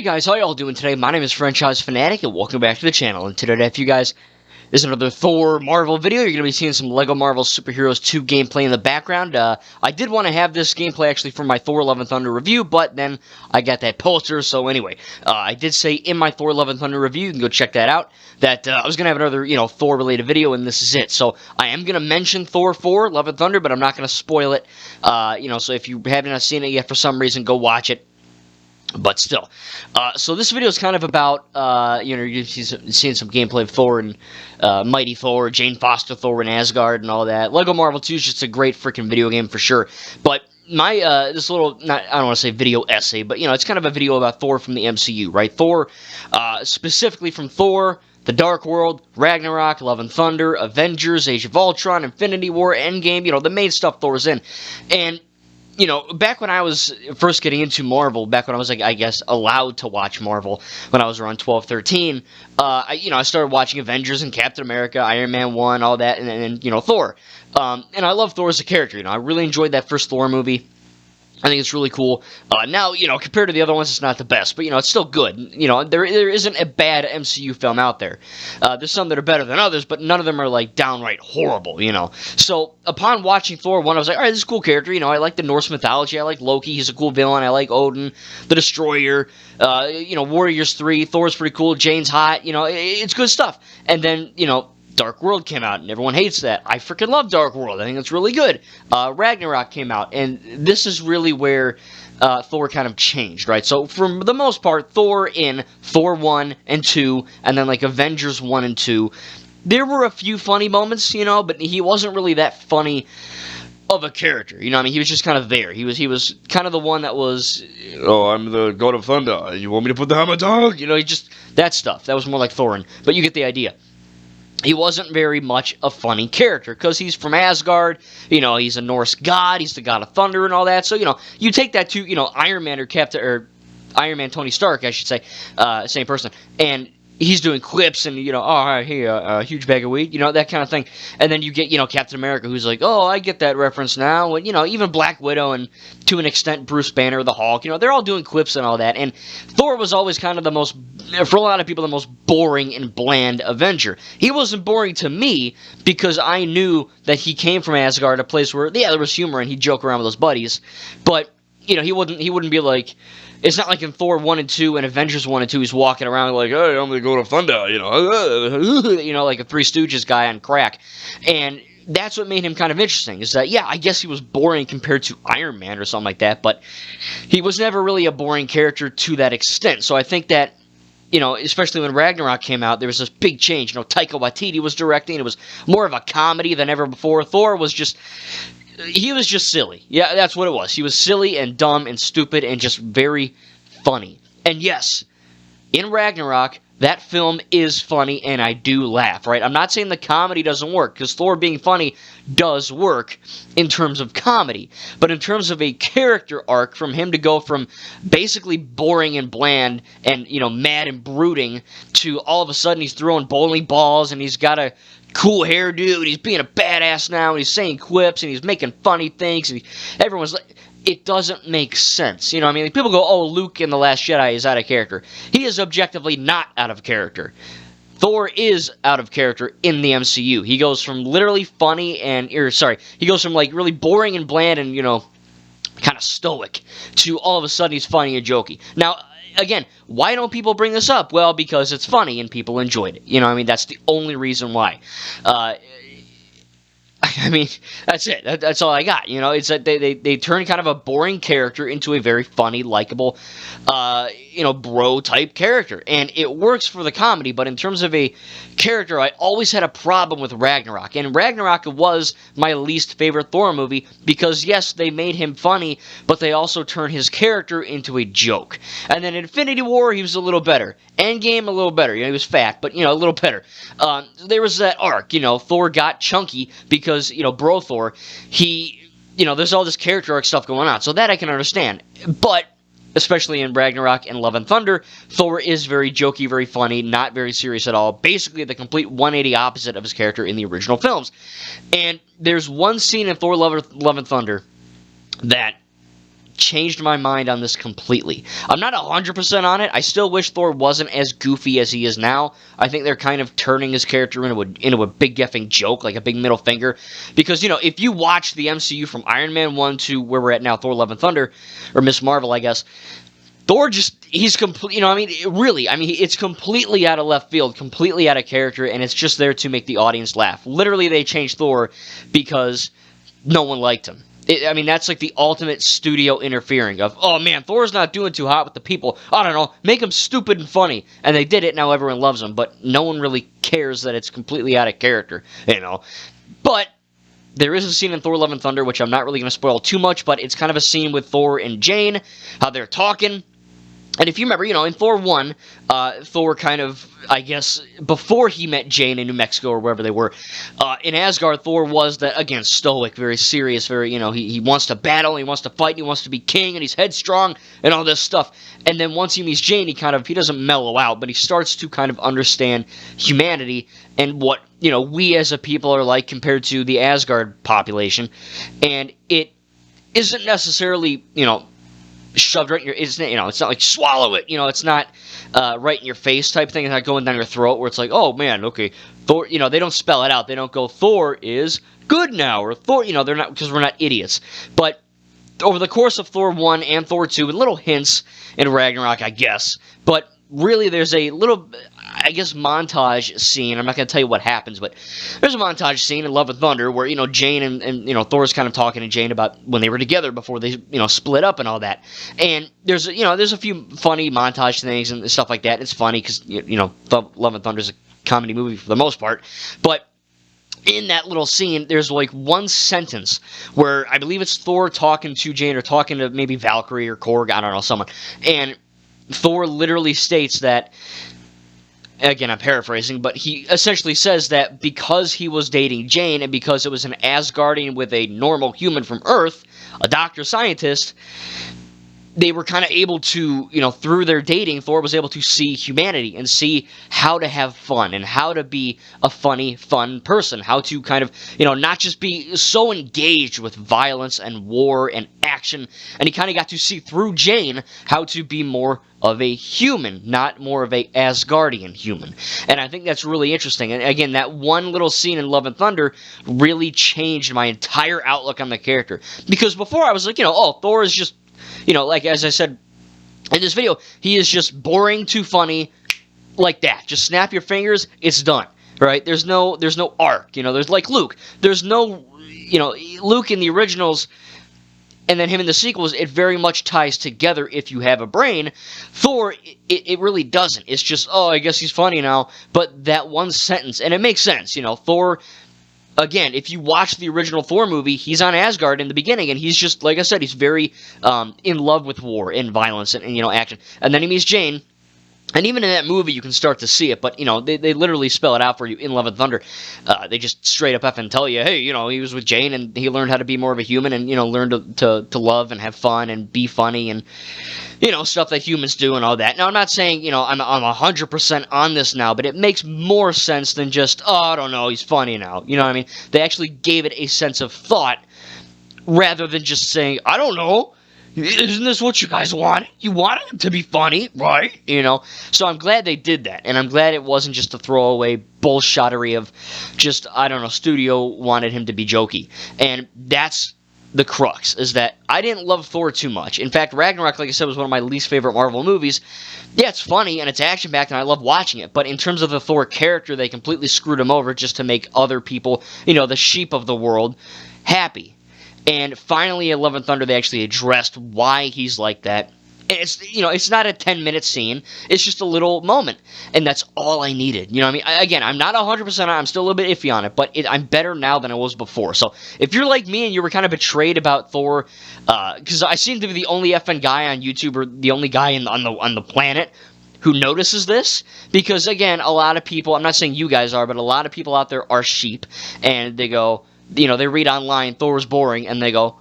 guys, how y'all doing today? My name is Franchise Fanatic, and welcome back to the channel. And today, for you guys, is another Thor Marvel video. You're going to be seeing some LEGO Marvel Superheroes 2 gameplay in the background. I did want to have this gameplay actually for my Thor Love and Thunder review, but then I got that poster, so anyway. I did say in my Thor Love and Thunder review, you can go check that out, that I was going to have another, Thor-related video, and this is it. So I am going to mention Thor 4, Love and Thunder, but I'm not going to spoil it. So if you haven't seen it yet for some reason, go watch it. But still, so this video is kind of about, you're seeing some gameplay of Thor and Mighty Thor, Jane Foster Thor in Asgard and all that. LEGO Marvel 2 is just a great freaking video game for sure. But my, this little, I don't want to say video essay, but, it's kind of a video about Thor from the MCU, right? Thor, specifically from Thor, The Dark World, Ragnarok, Love and Thunder, Avengers, Age of Ultron, Infinity War, Endgame, the main stuff Thor's in. And back when I was first getting into Marvel, back when I was, I guess, allowed to watch Marvel, when I was around 12, 13, I started watching Avengers and Captain America, Iron Man 1, all that, and then, Thor. And I love Thor as a character, I really enjoyed that first Thor movie. I think it's really cool. Now, compared to the other ones, it's not the best, but, it's still good. There isn't a bad MCU film out there. There's some that are better than others, but none of them are, downright horrible, So, upon watching Thor 1, I was like, alright, this is a cool character, I like the Norse mythology, I like Loki, he's a cool villain, I like Odin, the Destroyer, Warriors 3, Thor's pretty cool, Jane's hot, it's good stuff. And then, Dark World came out, and everyone hates that. I freaking love Dark World. I think it's really good. Ragnarok came out, and this is really where Thor kind of changed, right? So, for the most part, Thor in Thor 1 and 2, and then, Avengers 1 and 2, there were a few funny moments, but he wasn't really that funny of a character, he was just kind of there. He was kind of the one that was, oh, I'm the God of Thunder, you want me to put the hammer down? He just, that stuff. That was more like Thorin, but you get the idea. He wasn't very much a funny character, because he's from Asgard, he's a Norse god, he's the god of thunder and all that, so, you take that to, Iron Man or Iron Man Tony Stark, I should say, same person, and he's doing quips and, oh, hey, a huge bag of weed, that kind of thing. And then you get, Captain America, who's like, oh, I get that reference now. And, even Black Widow and, to an extent, Bruce Banner, the Hulk, they're all doing quips and all that. And Thor was always kind of the most, for a lot of people, the most boring and bland Avenger. He wasn't boring to me because I knew that he came from Asgard, a place where, yeah, there was humor and he'd joke around with his buddies. But, he wouldn't be like, it's not like in Thor 1 and 2 and Avengers 1 and 2, he's walking around like, hey, I'm gonna go to Thunder, like a Three Stooges guy on crack. And that's what made him kind of interesting, is that, yeah, I guess he was boring compared to Iron Man or something like that, but he was never really a boring character to that extent. So I think that, especially when Ragnarok came out, there was this big change. Taika Waititi was directing, it was more of a comedy than ever before. Thor was just... he was just silly. Yeah, that's what it was. He was silly and dumb and stupid and just very funny. And yes, in Ragnarok, that film is funny and I do laugh, right? I'm not saying the comedy doesn't work, because Thor being funny does work in terms of comedy. But in terms of a character arc, from him to go from basically boring and bland and, mad and brooding, to all of a sudden he's throwing bowling balls and he's got a cool hairdo, and he's being a badass now, and he's saying quips, and he's making funny things, and everyone's like, it doesn't make sense, people go, oh, Luke in The Last Jedi is out of character. He is objectively not out of character. Thor is out of character in the MCU. He goes from literally funny and, he goes from, really boring and bland and, kind of stoic, to all of a sudden he's funny and jokey. Now, again, why don't people bring this up? Well, because it's funny and people enjoyed it. That's the only reason why. That's it. That's all I got. It's that they turn kind of a boring character into a very funny, likable, bro-type character. And it works for the comedy, but in terms of a character, I always had a problem with Ragnarok. And Ragnarok was my least favorite Thor movie because, yes, they made him funny, but they also turned his character into a joke. And then Infinity War, he was a little better. Endgame, a little better. He was fat, but, a little better. There was that arc, Thor got chunky because, Bro Thor, he, there's all this character arc stuff going on. So that I can understand. But especially in Ragnarok and Love and Thunder, Thor is very jokey, very funny, not very serious at all. Basically the complete 180 opposite of his character in the original films. And there's one scene in Thor Love and Thunder that changed my mind on this completely. I'm not 100% on it. I still wish Thor wasn't as goofy as he is now. I think they're kind of turning his character into a big effing joke, like a big middle finger. Because, you know, if you watch the MCU from Iron Man 1 to where we're at now, Thor Love and Thunder, or Miss Marvel, I guess, Thor he's complete, you know, I mean, really, I mean, it's completely out of left field, completely out of character, and it's just there to make the audience laugh. Literally, they changed Thor because no one liked him. I mean, that's like the ultimate studio interfering of, oh man, Thor's not doing too hot with the people. I don't know, make him stupid and funny. And they did it, now everyone loves him, but no one really cares that it's completely out of character, you know. But there is a scene in Thor Love and Thunder, which I'm not really going to spoil too much, but it's kind of a scene with Thor and Jane, how they're talking. And if you remember, you know, in Thor 1, Thor kind of, I guess, before he met Jane in New Mexico or wherever they were, in Asgard, Thor was that, again, stoic, very serious, very, you know, he wants to battle, he wants to fight, he wants to be king, and he's headstrong, and all this stuff. And then once he meets Jane, he doesn't mellow out, but he starts to kind of understand humanity and what, you know, we as a people are like compared to the Asgard population. And it isn't necessarily, you know, shoved right in your, it's not like swallow it, you know, it's not right in your face type thing, it's not going down your throat where it's like, oh man, okay, Thor, you know, they don't spell it out, they don't go, Thor is good now, or Thor, you know, they're not, because we're not idiots. But over the course of Thor 1 and Thor 2, with little hints in Ragnarok, I guess, but really there's a little, I guess, montage scene. I'm not going to tell you what happens, but there's a montage scene in Love and Thunder where, you know, Jane and you know, Thor's kind of talking to Jane about when they were together before they, you know, split up and all that. And there's a few funny montage things and stuff like that. It's funny because, you know, Love and Thunder is a comedy movie for the most part. But in that little scene, there's like one sentence where I believe it's Thor talking to Jane or talking to maybe Valkyrie or Korg, I don't know, someone. And Thor literally states that, again, I'm paraphrasing, but he essentially says that because he was dating Jane and because it was an Asgardian with a normal human from Earth, a doctor scientist, they were kind of able to, you know, through their dating, Thor was able to see humanity and see how to have fun and how to be a funny, fun person, how to kind of, you know, not just be so engaged with violence and war and action. And he kind of got to see through Jane how to be more of a human, not more of a Asgardian human. And I think that's really interesting. And again, that one little scene in Love and Thunder really changed my entire outlook on the character. Because before I was like, you know, oh, Thor is just, you know, like as I said in this video, he is just boring to funny like that. Just snap your fingers, it's done, right? There's no arc, you know, there's like Luke. There's no, you know, Luke in the originals and then him in the sequels, it very much ties together if you have a brain. Thor, it really doesn't. It's just, oh, I guess he's funny now. But that one sentence, and it makes sense, you know, Thor, again, if you watch the original Thor movie, he's on Asgard in the beginning, and he's just, like I said, he's very in love with war and violence and, you know, action. And then he meets Jane, and even in that movie, you can start to see it, but, you know, they literally spell it out for you in Love and Thunder. They just straight up effing tell you, hey, you know, he was with Jane, and he learned how to be more of a human and, you know, learned to love and have fun and be funny and, you know, stuff that humans do and all that. Now, I'm not saying, you know, I'm 100% on this now, but it makes more sense than just, oh, I don't know, he's funny now. You know what I mean? They actually gave it a sense of thought rather than just saying, I don't know. Isn't this what you guys want? You wanted him to be funny, right? You know? So I'm glad they did that. And I'm glad it wasn't just a throwaway bullshottery of just, I don't know, studio wanted him to be jokey. And that's the crux, is that I didn't love Thor too much. In fact, Ragnarok, like I said, was one of my least favorite Marvel movies. Yeah, it's funny and it's action-packed and I love watching it. But in terms of the Thor character, they completely screwed him over just to make other people, you know, the sheep of the world, happy. And finally, in Love and Thunder, they actually addressed why he's like that. It's, you know, it's not a 10-minute scene. It's just a little moment. And that's all I needed. You know what I mean? Again, I'm not 100% on it. I'm still a little bit iffy on it. But I'm better now than I was before. So if you're like me and you were kind of betrayed about Thor, because I seem to be the only FN guy on YouTube, or the only guy on the planet who notices this. Because, again, a lot of people, I'm not saying you guys are, but a lot of people out there are sheep. And they go, you know, they read online, Thor's boring, and they go,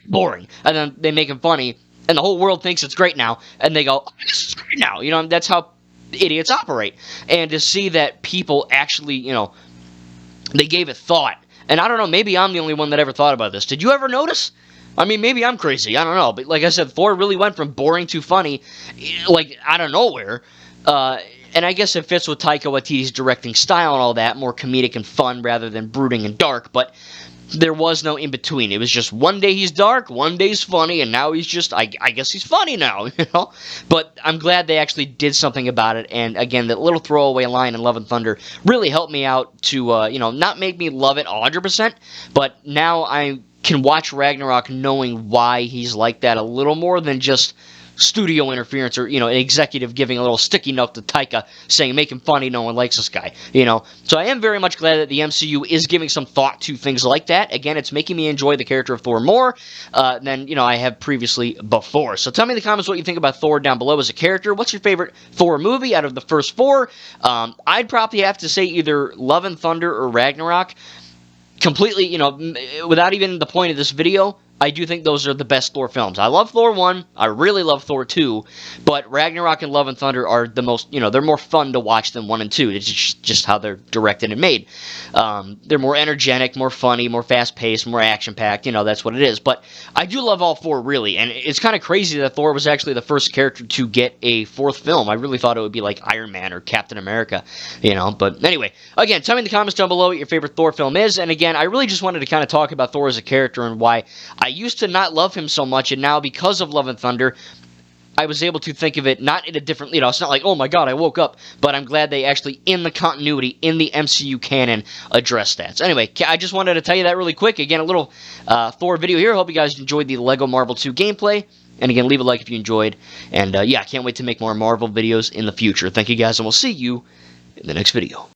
boring. And then they make him funny, and the whole world thinks it's great now, and they go, this is great now. You know, that's how idiots operate. And to see that people actually, you know, they gave it thought. And I don't know, maybe I'm the only one that ever thought about this. Did you ever notice? I mean, maybe I'm crazy. I don't know. But like I said, Thor really went from boring to funny, like, out of nowhere. And I guess it fits with Taika Waititi's directing style and all that, more comedic and fun rather than brooding and dark. But there was no in-between. It was just one day he's dark, one day he's funny, and now he's just, I guess he's funny now, you know? But I'm glad they actually did something about it, and again, that little throwaway line in Love and Thunder really helped me out to, not make me love it 100%, but now I can watch Ragnarok knowing why he's like that a little more than just studio interference or, an executive giving a little sticky note to Taika saying, make him funny, no one likes this guy, So I am very much glad that the MCU is giving some thought to things like that. Again, it's making me enjoy the character of Thor more than, I have previously before. So tell me in the comments what you think about Thor down below as a character. What's your favorite Thor movie out of the first four? I'd probably have to say either Love and Thunder or Ragnarok. Completely, without even the point of this video, I do think those are the best Thor films. I love Thor 1, I really love Thor 2, but Ragnarok and Love and Thunder are the most, they're more fun to watch than 1 and 2. It's just how they're directed and made. They're more energetic, more funny, more fast-paced, more action-packed, that's what it is. But I do love all four, really, and it's kind of crazy that Thor was actually the first character to get a fourth film. I really thought it would be like Iron Man or Captain America, But anyway, again, tell me in the comments down below what your favorite Thor film is, and again, I really just wanted to kind of talk about Thor as a character and why I used to not love him so much, and now because of Love and Thunder, I was able to think of it not in a different, it's not like, oh my god, I woke up, but I'm glad they actually, in the continuity, in the MCU canon, addressed that. So anyway, I just wanted to tell you that really quick. Again, a little Thor video here. Hope you guys enjoyed the LEGO Marvel 2 gameplay. And again, leave a like if you enjoyed. And yeah, I can't wait to make more Marvel videos in the future. Thank you guys, and we'll see you in the next video.